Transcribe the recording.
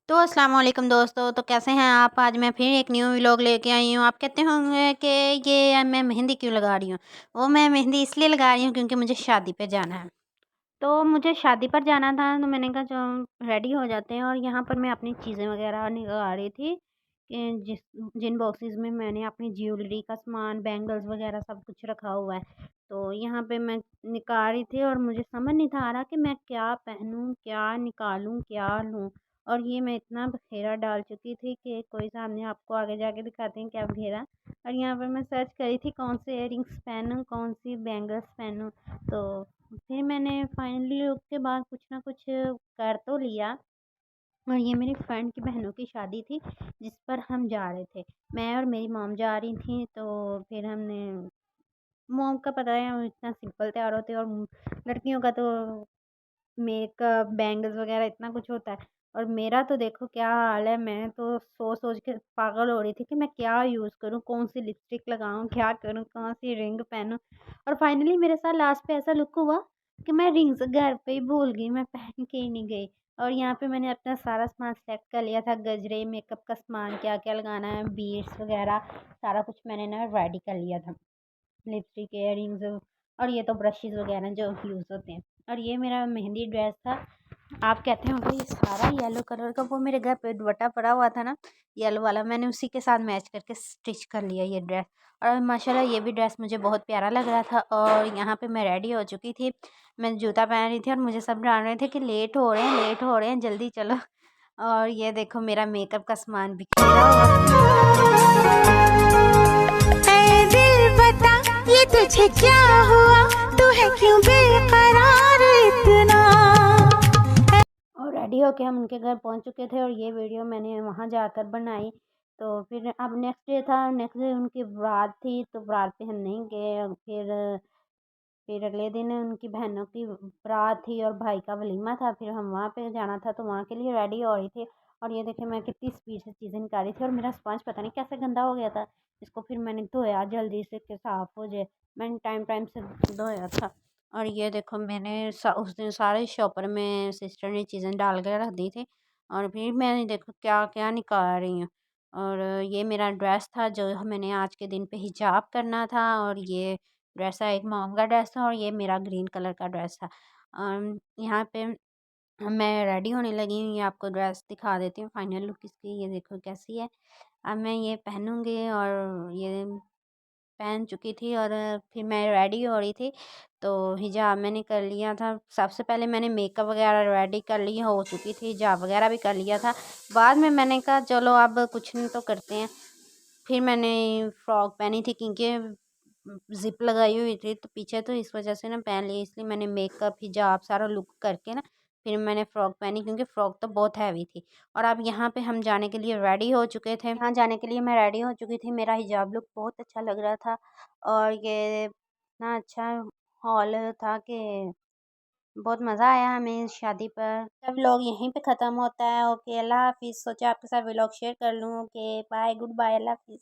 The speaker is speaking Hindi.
तो अस्सलाम वालेकुम दोस्तों, तो कैसे हैं आप? आज मैं फिर एक न्यू व्लॉग लेके आई हूँ। आप कहते होंगे कि ये मैं मेहंदी क्यों लगा रही हूँ? वो मैं मेहंदी इसलिए लगा रही हूँ क्योंकि मुझे शादी पे जाना है। तो मुझे शादी पर जाना था, तो मैंने कहा चलो रेडी हो जाते हैं, और यहाँ पर मैं अपनी चीज़ें वगैरह निकाल रही थी कि जिन बॉक्सेस में मैंने अपनी ज्वेलरी का सामान, बैंगल्स वगैरह सब कुछ रखा हुआ है। तो यहाँ पे मैं निकाल रही थी और मुझे समझ नहीं था आ रहा कि मैं क्या पहनूँ, क्या निकालूँ, क्या लूँ। और ये मैं इतना बखेरा डाल चुकी थी कि कोई सामने आपको आगे जाके दिखाते हैं क्या बखेरा। और यहाँ पर मैं सर्च करी थी कौन से इयररिंग्स पहनूँ, कौन सी बैंगल्स पहनूँ। तो फिर मैंने फाइनली लुक के बाद कुछ ना कुछ कर तो लिया। और ये मेरी फ्रेंड की बहनों की शादी थी जिस पर हम जा रहे थे। मैं और मेरी मॉम जा रही थी, तो फिर हमने मॉम का पता है, वो इतना सिंपल तैयार होते हैं, और लड़कियों का तो मेकअप, बैंगल्स वगैरह इतना कुछ होता है। और मेरा तो देखो क्या हाल है, मैं तो सोच-सोच के पागल हो रही थी कि मैं क्या यूज़ करूँ, कौन-सी लिपस्टिक लगाऊँ, क्या करूँ, कौन-सी रिंग पहनूँ। और फाइनली मेरे साथ लास्ट पे ऐसा लुक हुआ कि मैं रिंग्स घर पे ही भूल गई, मैं पहन के ही नहीं गई। और यहाँ पे मैंने अपना सारा सामान सेलेक्ट कर लिया था, गजरे, मेकअप का सामान, क्या-क्या लगाना है, बीड्स वगैरह, सारा कुछ मैंने ना रेडी कर लिया था। लिपस्टिक, इयररिंग्स, और ये तो ब्रशेज़ वगैरह जो यूज़ होते हैं। और ये मेरा मेहंदी ड्रेस था। आप कहते होंगे ये सारा येलो कलर का, वो मेरे घर पे दुपट्टा पड़ा हुआ था ना, येलो वाला, मैंने उसी के साथ मैच करके स्टिच कर लिया ये ड्रेस। और माशाल्लाह ये भी ड्रेस मुझे बहुत प्यारा लग रहा था। और यहाँ पे मैं रेडी हो चुकी थी, मैं जूता पहन रही थी, और मुझे सब डांट रहे थे कि लेट हो रहे हैं, लेट हो रहे हैं, जल्दी चलो। और ये देखो मेरा मेकअप का सामान बिखरा ऐ दिल बता ये तुझे क्या हुआ, तू है क्यों बेकरार इतना। और रेडी होके हम उनके घर पहुंच चुके थे, और ये वीडियो मैंने वहां जाकर बनाई। तो फिर अब नेक्स्ट डे था, नेक्स्ट डे उनकी बारात थी, तो बारात पे हम नहीं गए। फिर अगले दिन उनकी बहनों की बारात थी और भाई का वलीमा था, फिर हम वहाँ पे जाना था, तो वहाँ के लिए रेडी हो रही थी। और ये देखिए मैं कितनी स्पीड से चीज़ें निकाली थी, और मेरा स्पंज पता नहीं कैसे गंदा हो गया था। इसको फिर मैंने धोया जल्दी से कि साफ़ हो जाए, मैंने टाइम टाइम से धोया था। और ये देखो मैंने उस दिन सारे शॉपर में सिस्टर ने चीज़ें डाल कर रख दी थी, और फिर मैंने देखो क्या क्या निकाल रही हूँ। और ये मेरा ड्रेस था जो मैंने आज के दिन पे हिजाब करना था, और ये ड्रेस था, एक मॉम का ड्रेस था, और ये मेरा ग्रीन कलर का ड्रेस था। यहाँ पे मैं रेडी होने लगी हूँ, ये आपको ड्रेस दिखा देती हूँ फाइनल लुक इसकी, ये देखो कैसी है। अब मैं ये पहनूँगी, और ये पहन चुकी थी, और फिर मैं रेडी हो रही थी। तो हिजाब मैंने कर लिया था, सबसे पहले मैंने मेकअप वगैरह रेडी कर लिया, हो चुकी थी, हिजाब वगैरह भी कर लिया था। बाद में मैंने कहा चलो अब कुछ नहीं तो करते हैं। फिर मैंने फ्रॉक पहनी थी क्योंकि ज़िप लगाई हुई थी, तो पीछे, तो इस वजह से ना पहन ली, इसलिए मैंने मेकअप, हिजाब सारा लुक करके ना फिर मैंने फ़्रॉक पहनी, क्योंकि फ़्रॉक तो बहुत हैवी थी। और अब यहाँ पे हम जाने के लिए रेडी हो चुके थे, यहाँ जाने के लिए मैं रेडी हो चुकी थी, मेरा हिजाब लुक बहुत अच्छा लग रहा था। और ये इतना अच्छा हॉल था कि बहुत मज़ा आया हमें इस शादी पर। सब व्लॉग यहीं पे ख़त्म होता है। ओके, अल्लाह हाफ़िज़। सोचा आपके साथ व्लॉग शेयर कर लूँ। ओके, बाय, गुड बाय, अल्लाह हाफ़िज़।